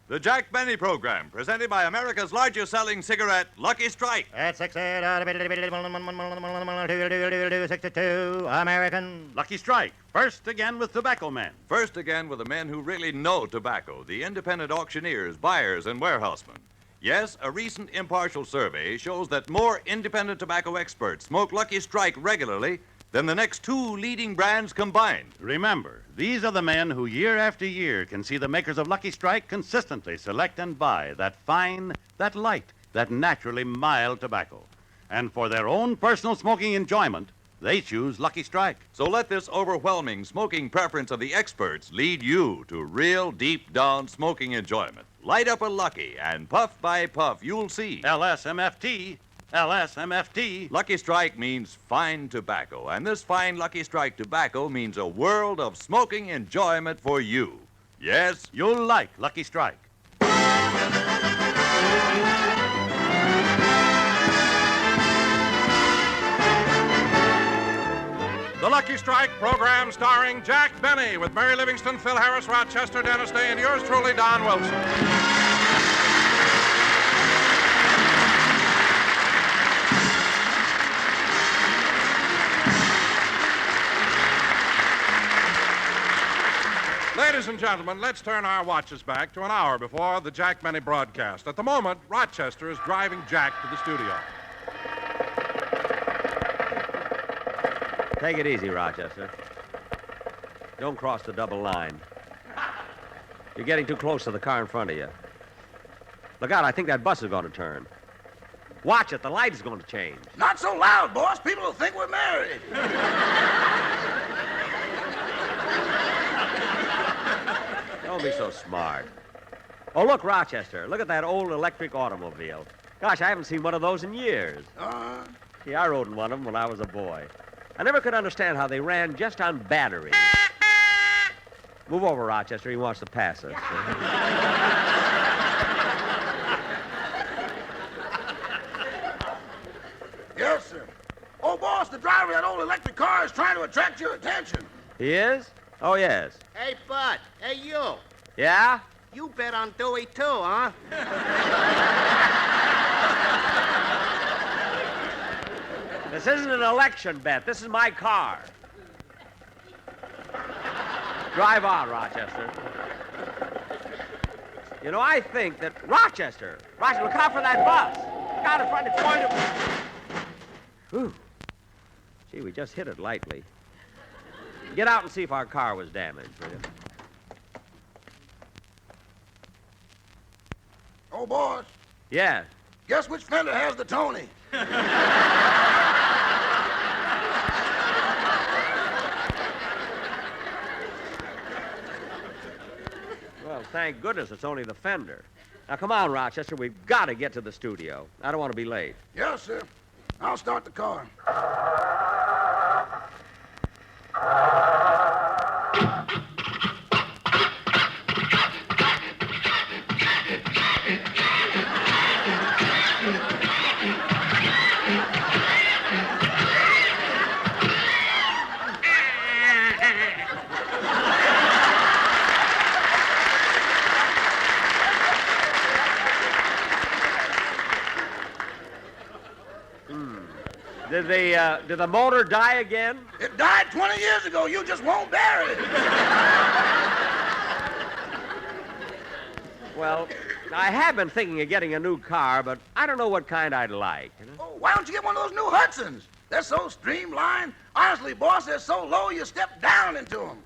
The Jack Benny Program, presented by America's largest selling cigarette, Lucky Strike. At 62 American. Lucky Strike. First again with Tobacco Men. First again with the men who really know tobacco, the independent auctioneers, buyers, and warehousemen. Yes, a recent impartial survey shows that more independent tobacco experts smoke Lucky Strike regularly than the next two leading brands combined. Remember, these are the men who year after year can see the makers of Lucky Strike consistently select and buy that fine, that light, that naturally mild tobacco. And for their own personal smoking enjoyment, they choose Lucky Strike. So let this overwhelming smoking preference of the experts lead you to real deep-down smoking enjoyment. Light up a Lucky, and puff by puff, you'll see. LSMFT. LSMFT. Lucky Strike means fine tobacco, and this fine Lucky Strike tobacco means a world of smoking enjoyment for you. Yes? You'll like Lucky Strike. The Lucky Strike program starring Jack Benny with Mary Livingston, Phil Harris, Rochester, Dennis Day, and yours truly, Don Wilson. Ladies and gentlemen, let's turn our watches back to an hour before the Jack Benny broadcast. At the moment, Rochester is driving Jack to the studio. Take it easy, Rochester. Don't cross the double line. You're getting too close to the car in front of you. Look out, I think that bus is going to turn. Watch it, the light is going to change. Not so loud, boss. People will think we're married. Don't be so smart. Oh, look, Rochester. Look at that old electric automobile. Gosh, I haven't seen one of those in years. See, I rode in one of them when I was a boy. I never could understand how they ran just on batteries. Move over, Rochester. He wants to pass us. Yes, sir. Oh, boss, the driver of that old electric car is trying to attract your attention. He is? Oh, yes. Hey, Bud. Hey, you. Yeah? You bet on Dewey, too, huh? This isn't an election bet. This is my car. Drive on, Rochester. You know, I think that... Rochester, look out for that bus. Look out in front. It's going to... Whew. Gee, we just hit it lightly. Get out and see if our car was damaged, will you? Oh, boss, Yes. guess which fender has the Tony? Well, thank goodness it's only the fender. Now, come on, Rochester. We've got to get to the studio. I don't want to be late. Yes, sir. I'll start the car. Did the motor die again? It died 20 years ago. You just won't bear it. Well, I have been thinking of getting a new car, but I don't know what kind I'd like. You know? Oh, why don't you get one of those new Hudsons? They're so streamlined. Honestly, boss, they're so low you step down into them.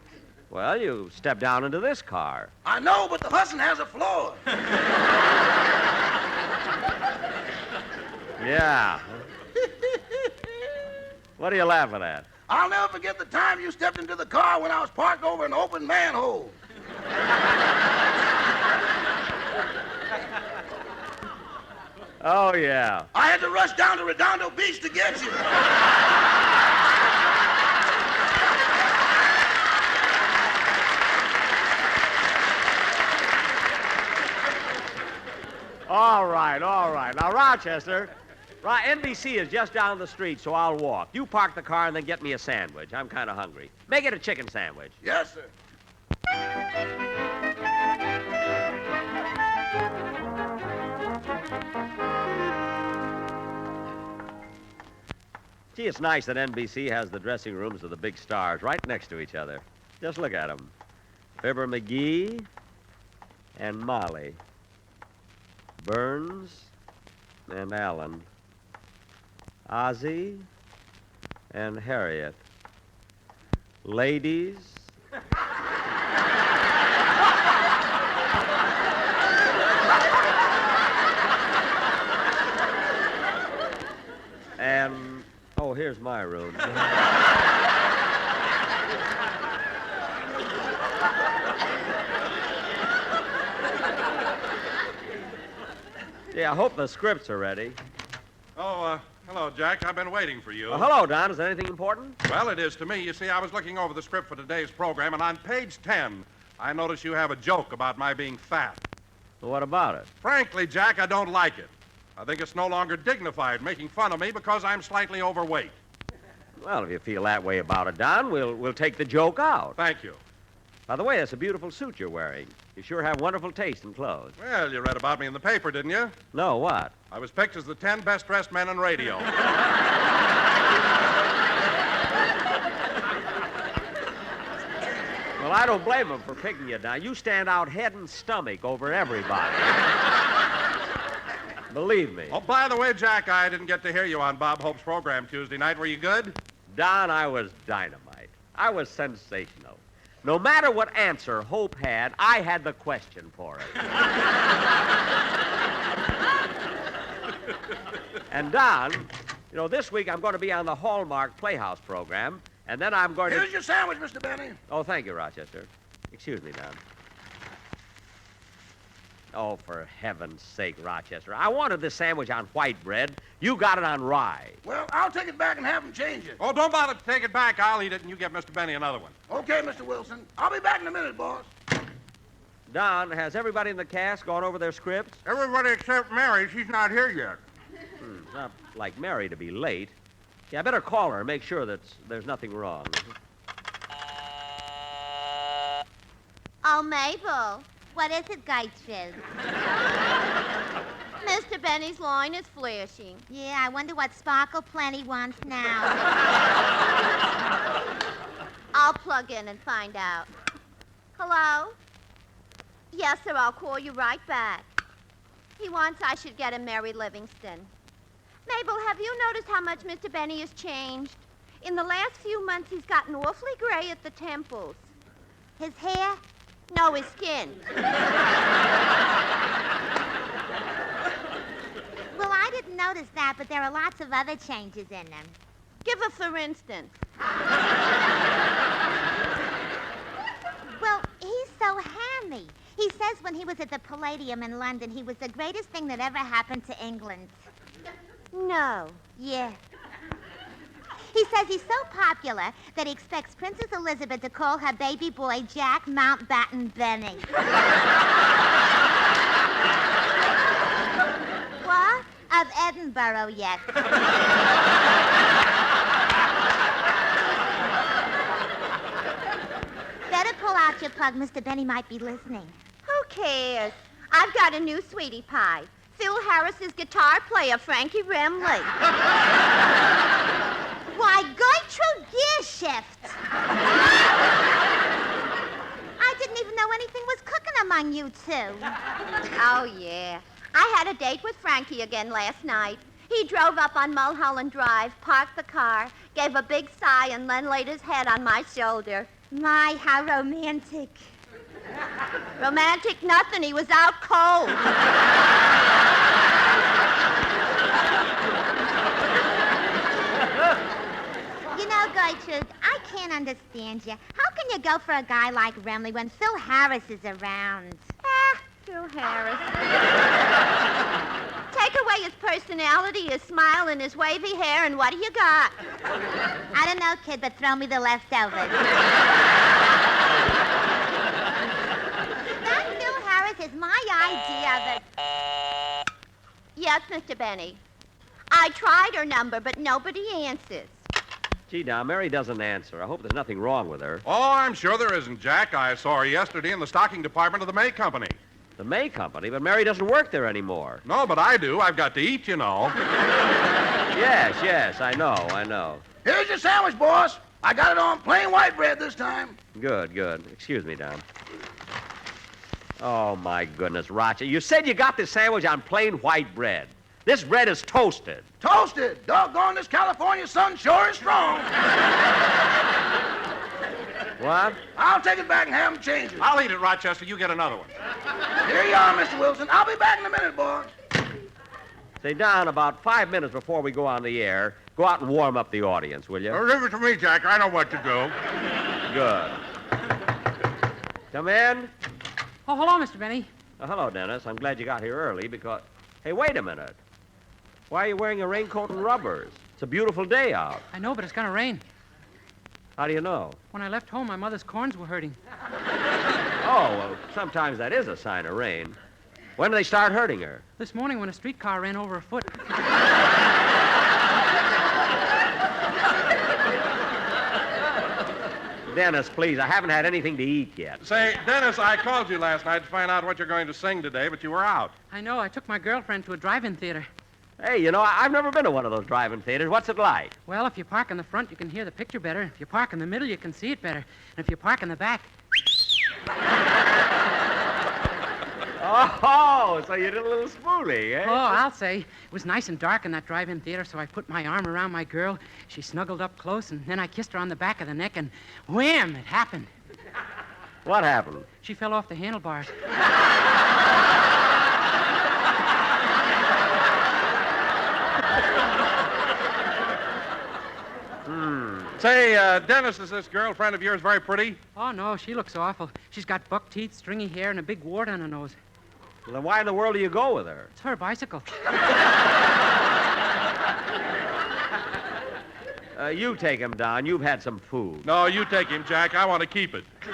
Well, you step down into this car. I know, but the Hudson has a floor. Yeah. What are you laughing at? I'll never forget the time you stepped into the car when I was parked over an open manhole. Oh, yeah. I had to rush down to Redondo Beach to get you. All right. Now, Rochester, NBC is just down the street, so I'll walk. You park the car and then get me a sandwich. I'm kind of hungry. Make it a chicken sandwich. Yes, sir. Gee, it's nice that NBC has the dressing rooms of the big stars right next to each other. Just look at them. Fibber McGee and Molly. Burns and Allen. Ozzie and Harriet. Ladies. And, oh, here's my room. Yeah, I hope the scripts are ready. Oh, hello, Jack. I've been waiting for you. Hello, Don. Is there anything important? Well, it is to me. You see, I was looking over the script for today's program, and on page 10, I noticed you have a joke about my being fat. Well, what about it? Frankly, Jack, I don't like it. I think it's no longer dignified making fun of me because I'm slightly overweight. Well, if you feel that way about it, Don, we'll take the joke out. Thank you. By the way, that's a beautiful suit you're wearing. You sure have wonderful taste in clothes. Well, you read about me in the paper, didn't you? No, what? I was picked as the 10 best-dressed men in radio. Well, I don't blame them for picking you, Don. You stand out head and stomach over everybody. Believe me. Oh, by the way, Jack, I didn't get to hear you on Bob Hope's program Tuesday night. Were you good? Don, I was dynamite. I was sensational. No matter what answer Hope had, I had the question for it. And Don, you know, this week I'm going to be on the Hallmark Playhouse program, and then I'm going to... Here's your sandwich, Mr. Benny. Oh, thank you, Rochester. Excuse me, Don. Oh, for heaven's sake, Rochester. I wanted this sandwich on white bread. You got it on rye. Well, I'll take it back and have them change it. Oh, don't bother to take it back. I'll eat it, and you get Mr. Benny another one. Okay, Mr. Wilson. I'll be back in a minute, boss. Don, has everybody in the cast gone over their scripts? Everybody except Mary. She's not here yet. It's not like Mary to be late. Yeah, I better call her and make sure that there's nothing wrong. Oh, Mabel. What is it, Gertrude? Mr. Benny's line is flashing. Yeah, I wonder what Sparkle Plenty wants now. I'll plug in and find out. Hello? Yes, sir, I'll call you right back. He wants I should get him Mary Livingston. Mabel, have you noticed how much Mr. Benny has changed? In the last few months, he's gotten awfully gray at the temples. His hair? No, his skin. Well, I didn't notice that, but there are lots of other changes in him. Give a for instance. Well, he's so hammy. He says when he was at the Palladium in London, he was the greatest thing that ever happened to England. No. Yeah. He says he's so popular that he expects Princess Elizabeth to call her baby boy Jack Mountbatten Benny. What? Of Edinburgh yet. Better pull out your plug. Mr. Benny might be listening. Who cares? I've got a new sweetie pie. Phil Harris's guitar player, Frankie Remley. Why, Gertrude Gearshift. I didn't even know anything was cooking among you two. Oh, yeah. I had a date with Frankie again last night. He drove up on Mulholland Drive, parked the car, gave a big sigh, and then laid his head on my shoulder. My, how romantic. Romantic nothing. He was out cold. You know, Gertrude, I can't understand you. How can you go for a guy like Remley when Phil Harris is around? Phil Harris. Take away his personality, his smile, and his wavy hair, and what do you got? I don't know, kid, but throw me the leftovers. That Phil Harris is my idea of a... Yes, Mr. Benny. I tried her number, but nobody answers. Gee, now, Mary doesn't answer. I hope there's nothing wrong with her. Oh, I'm sure there isn't, Jack. I saw her yesterday in the stocking department of the May Company. The May Company, but Mary doesn't work there anymore. No, but I do. I've got to eat, you know. Yes, I know. Here's your sandwich, boss. I got it on plain white bread this time. Good. Excuse me, Don. Oh, my goodness, Roger. You said you got this sandwich on plain white bread. This bread is toasted. Toasted. Doggone, this California sun sure is strong. What? I'll take it back and have them change it. I'll eat it, Rochester. You get another one. Here you are, Mr. Wilson. I'll be back in a minute, boss. Say, Don, about 5 minutes before we go on the air, go out and warm up the audience, will you? Leave it to me, Jack. I know what to do. Good. Come in. Oh, hello, Mr. Benny. Oh, hello, Dennis. I'm glad you got here early because... Hey, wait a minute. Why are you wearing a raincoat and rubbers? It's a beautiful day out. I know, but it's gonna rain. How do you know? When I left home, my mother's corns were hurting. Oh, well, sometimes that is a sign of rain. When do they start hurting her? This morning when a streetcar ran over a foot. Dennis, please, I haven't had anything to eat yet. Say, Dennis, I called you last night to find out what you're going to sing today, but you were out. I know, I took my girlfriend to a drive-in theater. Hey, you know, I've never been to one of those drive-in theaters. What's it like? Well, if you park in the front, you can hear the picture better. If you park in the middle, you can see it better. And if you park in the back... Oh, so you did a little spoolie, eh? Oh, I'll say. It was nice and dark in that drive-in theater, so I put my arm around my girl. She snuggled up close, and then I kissed her on the back of the neck, and wham, it happened. What happened? She fell off the handlebars. Say, Dennis, is this girlfriend of yours very pretty? Oh, no, she looks awful. She's got buck teeth, stringy hair, and a big wart on her nose. Well, then why in the world do you go with her? It's her bicycle. You take him down. You've had some food. No, you take him, Jack. I want to keep it. All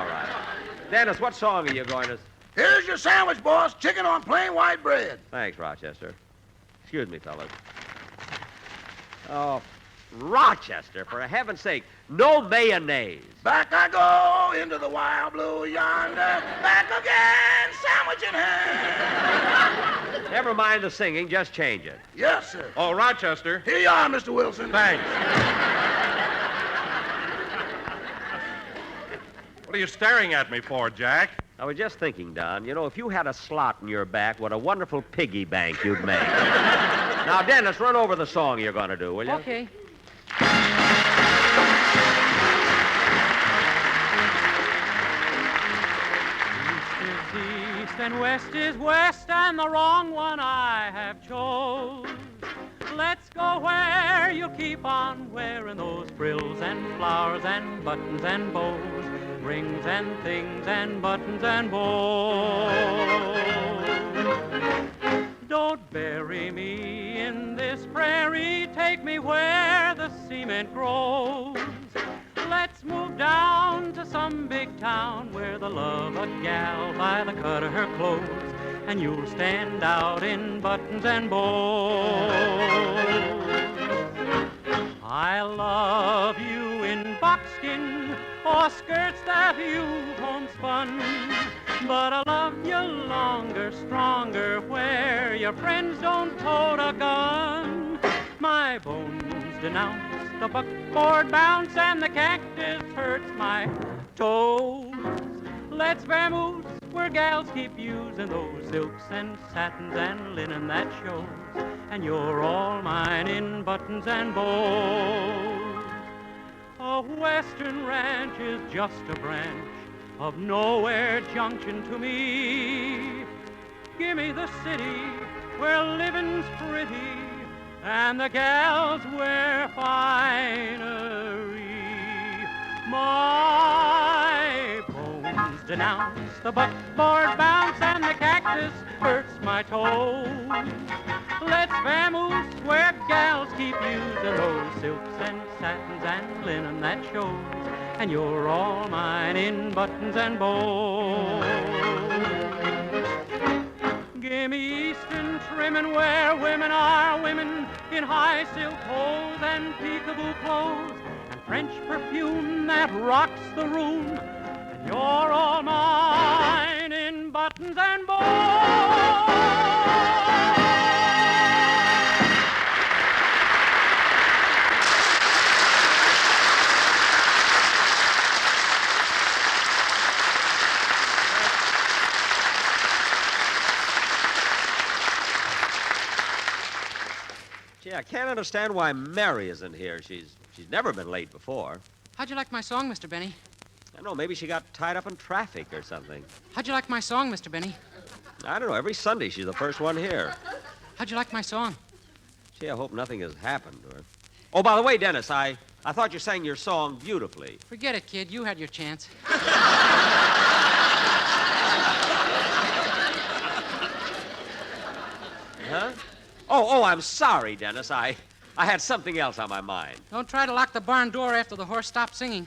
right. Dennis, what song are you going to... Here's your sandwich, boss. Chicken on plain white bread. Thanks, Rochester. Excuse me, fellas. Oh, Rochester, for heaven's sake, no mayonnaise. Back I go into the wild blue yonder. Back again, sandwich in hand. Never mind the singing, just change it. Yes, sir. Oh, Rochester. Here you are, Mr. Wilson. Thanks. What are you staring at me for, Jack? I was just thinking, Don, you know, if you had a slot in your back, what a wonderful piggy bank you'd make. Now, Dennis, run over the song you're going to do, will you? Okay. East is east and west is west, and the wrong one I have chose. Let's go where you'll keep on wearing those frills and flowers and buttons and bows, rings and things and buttons and bows. Don't bury me in this prairie, take me where the cement grows. Let's move down to some big town where the love a gal by the cut of her clothes, and you'll stand out in buttons and bows. I love you in buckskin or skirts that you've homespun, but I love you longer, stronger, where your friends don't tote a gun. My bones denounce the buckboard bounce, and the cactus hurts my toes. Let's vamoose where gals keep using those silks and satins and linen that shows, and you're all mine in buttons and bows. A western ranch is just a branch of nowhere junction to me. Give me the city where living's pretty and the gals wear finery. My bones denounce the buckboard bounce, and the cactus hurts my toes. Let's vamoose where gals keep using those silks and satins and linen that shows, and you're all mine in buttons and bows. Give me eastern trimming where women are women in high silk hose and peekaboo clothes, and French perfume that rocks the room, and you're all mine in buttons and bows. Gee, I can't understand why Mary isn't here. She's never been late before. How'd you like my song, Mr. Benny? I don't know, maybe she got tied up in traffic or something. How'd you like my song, Mr. Benny? I don't know. Every Sunday she's the first one here. How'd you like my song? Gee, I hope nothing has happened to her. Oh, by the way, Dennis, I thought you sang your song beautifully. Forget it, kid. You had your chance. Huh? Oh, I'm sorry, Dennis. I had something else on my mind. Don't try to lock the barn door after the horse stops singing.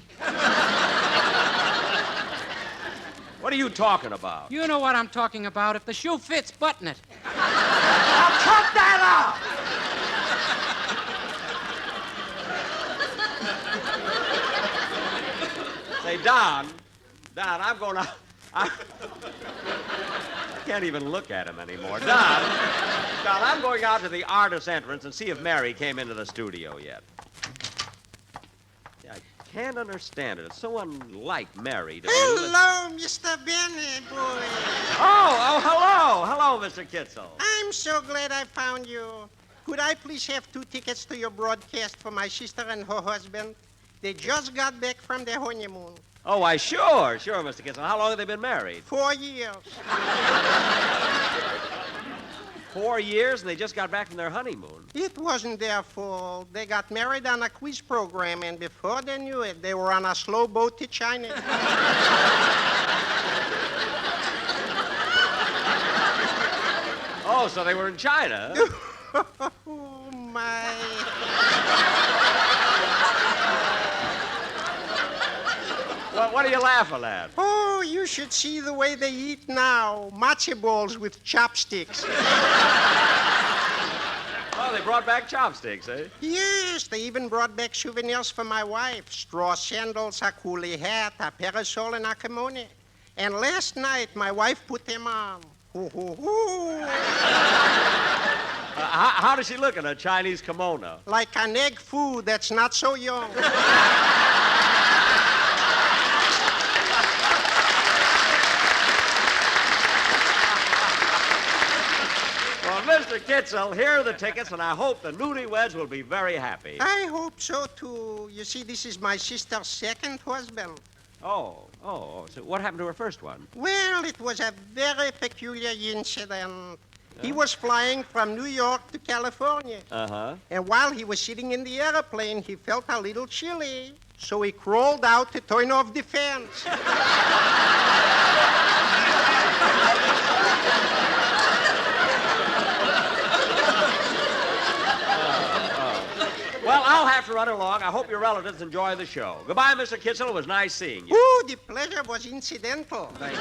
What are you talking about? You know what I'm talking about. If the shoe fits, button it. Now cut that out! Say, Don, I'm going to... I can't even look at him anymore. Don, I'm going out to the artist's entrance and see if Mary came into the studio yet. I can't understand it. It's so unlike Mary to... Hello, Mr. Benny, boy. Oh, hello. Hello, Mr. Kitzel. I'm so glad I found you. Could I please have 2 tickets to your broadcast for my sister and her husband? They just got back from their honeymoon. Oh, why, sure, Mr. Kitzel. How long have they been married? 4 years. 4 years, and they just got back from their honeymoon. It wasn't their fault. They got married on a quiz program, and before they knew it, they were on a slow boat to China. Oh, so they were in China? Oh, my. Well, what are you laughing at? Oh, you should see the way they eat now. Matzo balls with chopsticks. Oh, they brought back chopsticks, eh? Yes, they even brought back souvenirs for my wife. Straw sandals, a coolie hat, a parasol, and a kimono. And last night, my wife put them on. Hoo, hoo, hoo. How does she look in a Chinese kimono? Like an egg food that's not so young. Well, Mr. Kitzel, here are the tickets, and I hope the newlyweds will be very happy. I hope so, too. You see, this is my sister's second husband. Oh, so what happened to her first one? Well, it was a very peculiar incident. He was flying from New York to California. Uh-huh. And while he was sitting in the airplane, he felt a little chilly. So he crawled out to turn off the fans. Well, I'll have to run along. I hope your relatives enjoy the show. Goodbye, Mr. Kitzel. It was nice seeing you. Ooh, the pleasure was incidental. Thank you.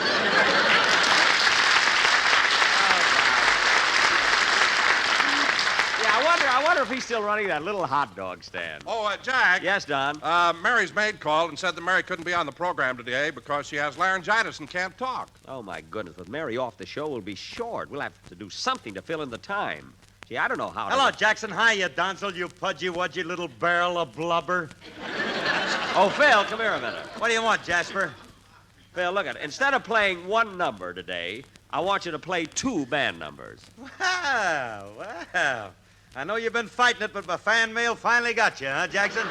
I wonder if he's still running that little hot dog stand. Oh, Jack. Yes, Don? Mary's maid called and said that Mary couldn't be on the program today because she has laryngitis and can't talk. Oh, my goodness. With Mary off, the show will be short. We'll have to do something to fill in the time. Gee, I don't know how Hello, to... Jackson. Hi, you Donzel, you pudgy-wudgy little barrel of blubber. Oh, Phil, come here a minute. What do you want, Jasper? Phil, look at it. Instead of playing one number today, I want you to play 2 band numbers. Wow. I know you've been fighting it, but my fan mail finally got you, huh, Jackson?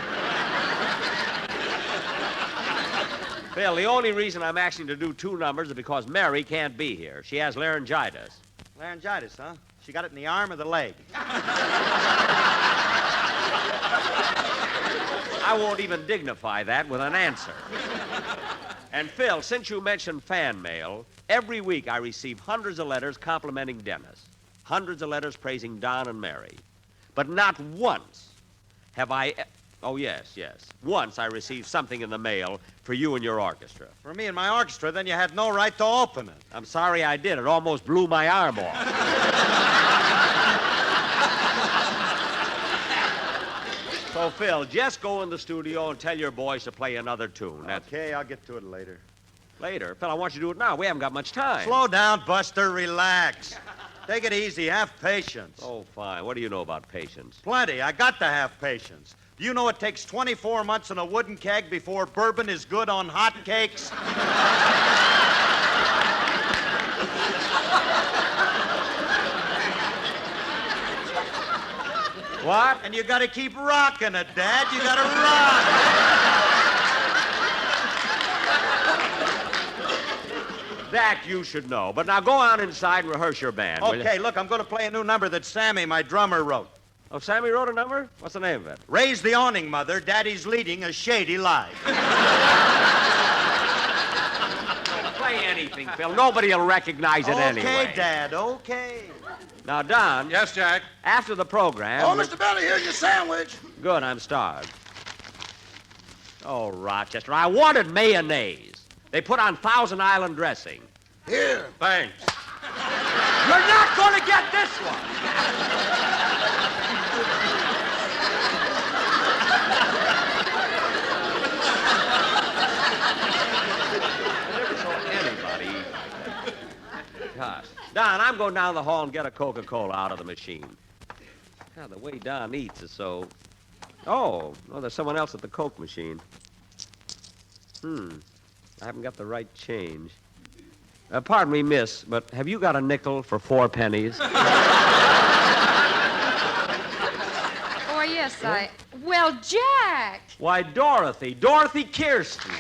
Phil, the only reason I'm asking you to do 2 numbers is because Mary can't be here. She has laryngitis. Laryngitis, huh? She got it in the arm or the leg? I won't even dignify that with an answer. And, Phil, since you mentioned fan mail, every week I receive hundreds of letters complimenting Dennis. Hundreds of letters praising Don and Mary. But not once have I... Oh, yes. Once I received something in the mail for you and your orchestra. For me and my orchestra, then you had no right to open it. I'm sorry I did. It almost blew my arm off. So, Phil, just go in the studio and tell your boys to play another tune. Okay, I'll get to it later. Later? Phil, I want you to do it now. We haven't got much time. Slow down, Buster. Relax. Take it easy. Have patience. Oh, fine. What do you know about patience? Plenty. I got to have patience. Do you know it takes 24 months in a wooden keg before bourbon is good on hot cakes? What? And you got to keep rocking it, Dad. You got to rock. That you should know. But now go on inside and rehearse your band, will you? Okay, look, I'm going to play a new number that Sammy, my drummer, wrote. Oh, Sammy wrote a number? What's the name of it? Raise the awning, Mother. Daddy's leading a shady life. Play anything, Phil. Nobody will recognize it anyway. Okay, Dad, okay. Now, Don. Yes, Jack? After the program... Oh, Mr. Benny, here's your sandwich. Good, I'm starved. Oh, Rochester, I wanted mayonnaise. They put on Thousand Island dressing. Here. Thanks. You're not going to get this one. I never saw anybody. Gosh. Don, I'm going down the hall and get a Coca-Cola out of the machine. God, the way Don eats is so... Oh, there's someone else at the Coke machine. I haven't got the right change. Pardon me, miss, but have you got a nickel for 4 pennies? Oh, yes, Well, Jack! Why, Dorothy Kirsten.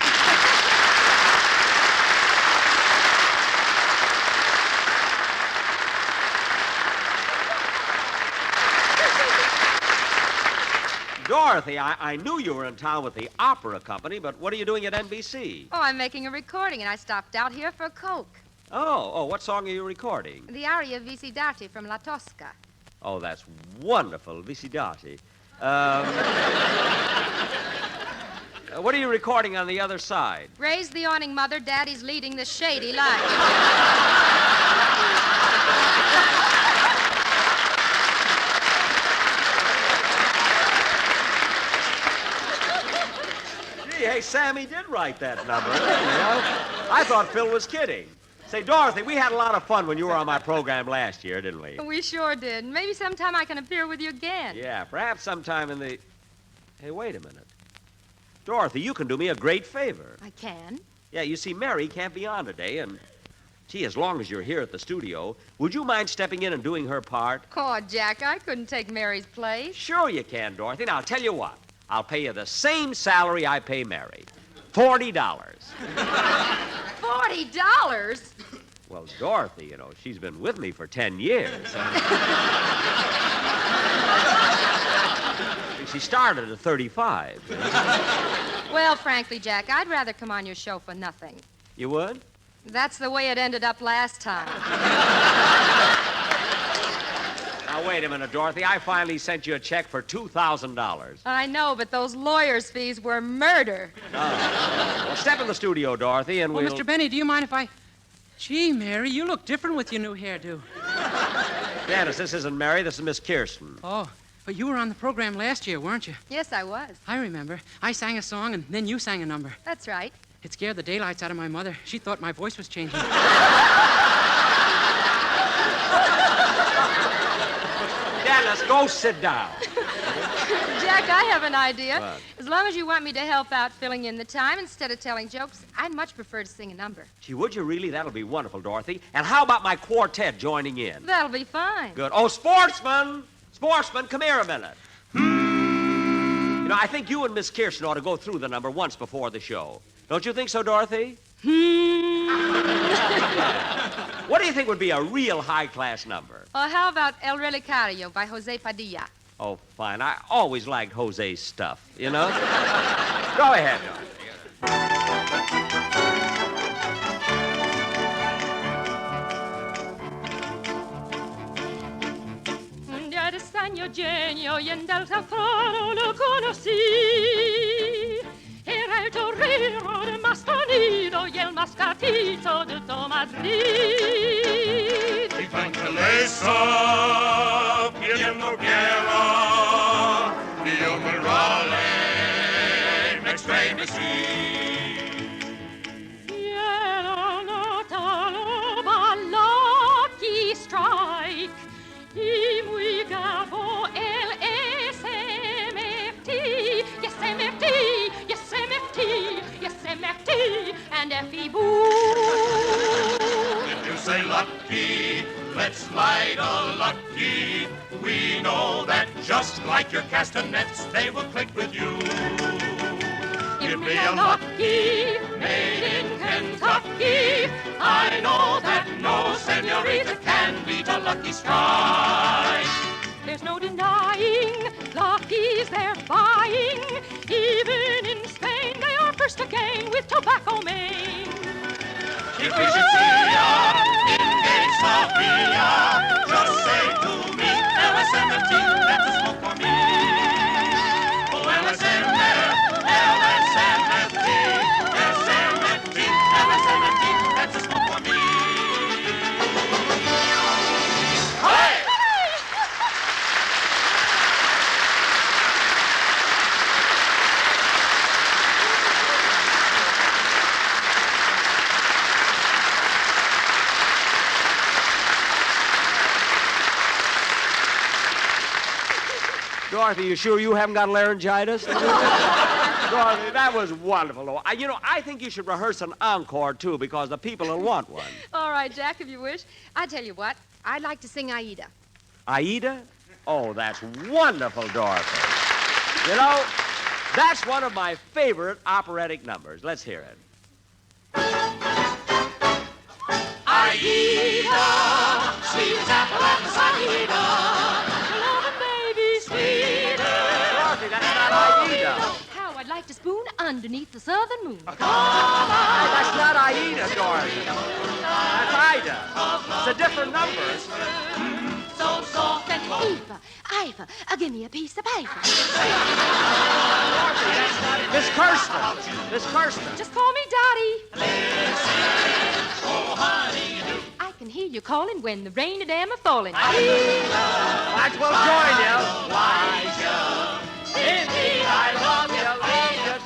Dorothy, I knew you were in town with the opera company, but what are you doing at NBC? Oh, I'm making a recording, and I stopped out here for a Coke. Oh, what song are you recording? The aria Visidati from La Tosca. Oh, that's wonderful, Visidati. What are you recording on the other side? Raise the awning, Mother. Daddy's leading the shady life. Hey, Sammy did write that number. I thought Phil was kidding. Say, Dorothy, we had a lot of fun when you were on my program last year, didn't we? We sure did. Maybe sometime I can appear with you again. Yeah, perhaps sometime in the... Hey, wait a minute. Dorothy, you can do me a great favor. I can? Yeah, you see, Mary can't be on today, and... Gee, as long as you're here at the studio, would you mind stepping in and doing her part? Oh, Jack, I couldn't take Mary's place. Sure you can, Dorothy. Now, I'll tell you what. I'll pay you the same salary I pay Mary. $40. $40? Well, Dorothy, she's been with me for 10 years. She started at 35. Well, frankly, Jack, I'd rather come on your show for nothing. You would? That's the way it ended up last time. Now, wait a minute, Dorothy. I finally sent you a check for $2,000. I know, but those lawyers' fees were murder. Well, step in the studio, Dorothy, and we'll... Mr. Benny, do you mind if I... Gee, Mary, you look different with your new hairdo. Dennis, this isn't Mary. This is Miss Kirsten. Oh, but you were on the program last year, weren't you? Yes, I was. I remember. I sang a song, and then you sang a number. That's right. It scared the daylights out of my mother. She thought my voice was changing. Dennis, go sit down. Jack, I have an idea. What? As long as you want me to help out filling in the time instead of telling jokes, I'd much prefer to sing a number. Gee, would you really? That'll be wonderful, Dorothy. And how about my quartet joining in? That'll be fine. Good. Oh, sportsman! Sportsman, come here a minute. I think you and Miss Kirsten ought to go through the number once before the show. Don't you think so, Dorothy? What do you think would be a real high-class number? Well, how about El Relicario by Jose Padilla? Oh, fine. I always liked Jose's stuff, Go ahead, Dorothy. Un día de extraño genio y en del zafrano lo conocí. Era el torero el más tonido y el más gatito de todo Madrid. Y tranquiliza, pidiendo quiera, y yo me rally, me extremecí. Y era notado by lucky strike, y muy gabo el SMFT, yes MFT, yes MFT, yes MFT, and FE Boo. If you say say lucky, let's light a lucky. We know that just like your castanets, they will click with you. Give me a lucky, made in Kentucky. I know that no senorita can beat a Lucky Strike. There's no denying, Lucky's they're buying. Even in Spain, they are first again with Tobacco Maine. If we should see ya in gay Sevilla, just say to me, LSMFT, that's a smoke for me. Oh, LSMF, LSMFT, SMFT, LSMFT, that's a smoke for me. Hey! Dorothy, you sure you haven't got laryngitis? Dorothy, that was wonderful. I think you should rehearse an encore, too, because the people will want one. All right, Jack, if you wish. I tell you what, I'd like to sing Aida. Aida? Oh, that's wonderful, Dorothy. You know, that's one of my favorite operatic numbers. Let's hear it. Aida, sweet as apple and cider. Dorothy, that's not Aida. How I'd like to spoon underneath the southern moon. That's not Aida, Dorothy. That's Ida. It's a different number. So soft and Eva, give me a piece of paper. Miss Kirsten. Miss Kirsten. Just call me Dottie. Oh, honey, I can hear you calling when the rain and dam are falling. Might as well join you. Elijah, Indeed, I love you,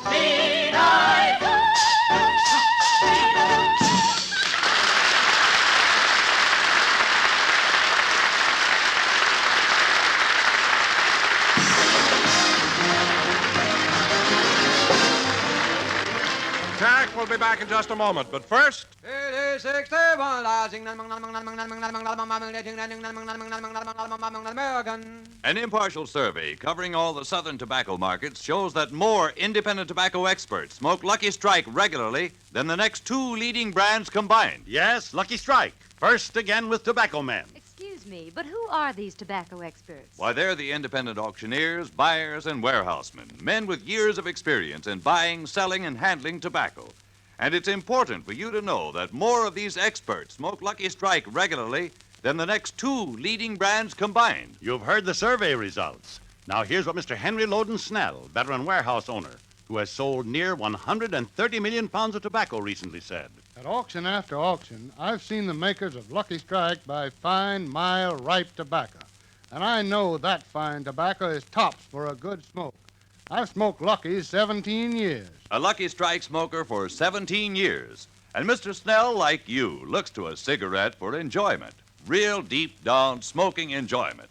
Indeed, Jack will be back in just a moment, but first... It is 61. American. An impartial survey covering all the southern tobacco markets shows that more independent tobacco experts smoke Lucky Strike regularly than the next two leading brands combined. Yes, Lucky Strike. First again with Tobacco Men. Excuse me, but who are these tobacco experts? Why, they're the independent auctioneers, buyers, and warehousemen, men with years of experience in buying, selling, and handling tobacco. And it's important for you to know that more of these experts smoke Lucky Strike regularly than the next two leading brands combined. You've heard the survey results. Now here's what Mr. Henry Loden Snell, veteran warehouse owner, who has sold near 130 million pounds of tobacco, recently said. At auction after auction, I've seen the makers of Lucky Strike buy fine, mild, ripe tobacco. And I know that fine tobacco is tops for a good smoke. I've smoked Lucky's 17 years. A Lucky Strike smoker for 17 years. And Mr. Snell, like you, looks to a cigarette for enjoyment. Real deep down smoking enjoyment.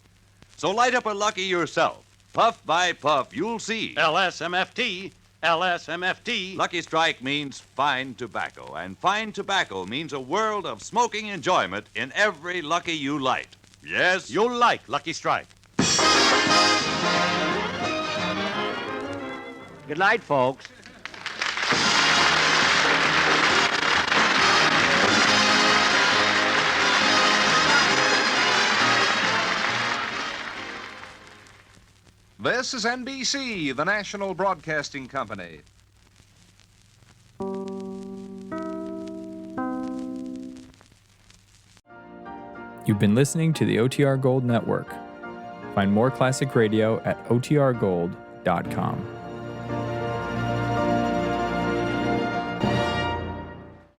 So light up a Lucky yourself. Puff by puff, you'll see. LSMFT. LSMFT. Lucky Strike means fine tobacco, and fine tobacco means a world of smoking enjoyment in every Lucky you light. Yes? You'll like Lucky Strike. Good night, folks. This is NBC, the national broadcasting company. You've been listening to the OTR Gold Network. Find more classic radio at otrgold.com.